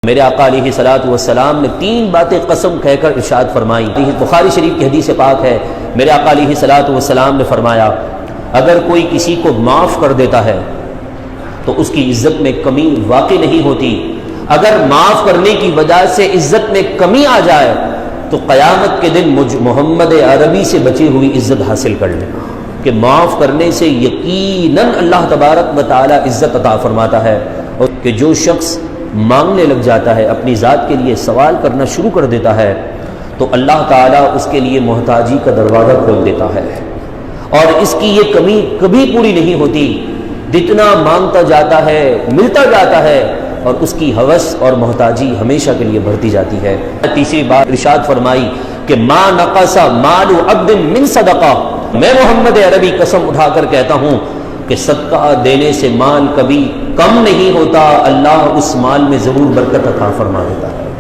میرے آقا علیہ الصلوۃ والسلام نے 3 باتیں قسم کہہ کر ارشاد فرمائی۔ بخاری شریف کی حدیث پاک ہے، میرے آقا علیہ الصلوۃ والسلام نے فرمایا اگر کوئی کسی کو معاف کر دیتا ہے تو اس کی عزت میں کمی واقع نہیں ہوتی، اگر معاف کرنے کی وجہ سے عزت میں کمی آ جائے تو قیامت کے دن مجھ محمد عربی سے بچی ہوئی عزت حاصل کر لینا، کہ معاف کرنے سے یقیناً اللہ تبارک و تعالی عزت عطا فرماتا ہے، اور کہ جو شخص مانگنے لگ جاتا ہے، اپنی ذات کے لیے سوال کرنا شروع کر دیتا ہے تو اللہ تعالیٰ اس کے لیے محتاجی کا دروازہ کھول دیتا ہے، اور اس کی یہ کمی کبھی پوری نہیں ہوتی، جتنا مانگتا جاتا ہے ملتا جاتا ہے، اور اس کی ہوس اور محتاجی ہمیشہ کے لیے بڑھتی جاتی ہے۔ تیسری بات ارشاد فرمائی کہ ما نقص مال عبد من صدقہ، میں محمد عربی قسم اٹھا کر کہتا ہوں کہ صدقہ دینے سے مال کبھی کم نہیں ہوتا، اللہ اس مال میں ضرور برکت عطا فرما دیتا ہے۔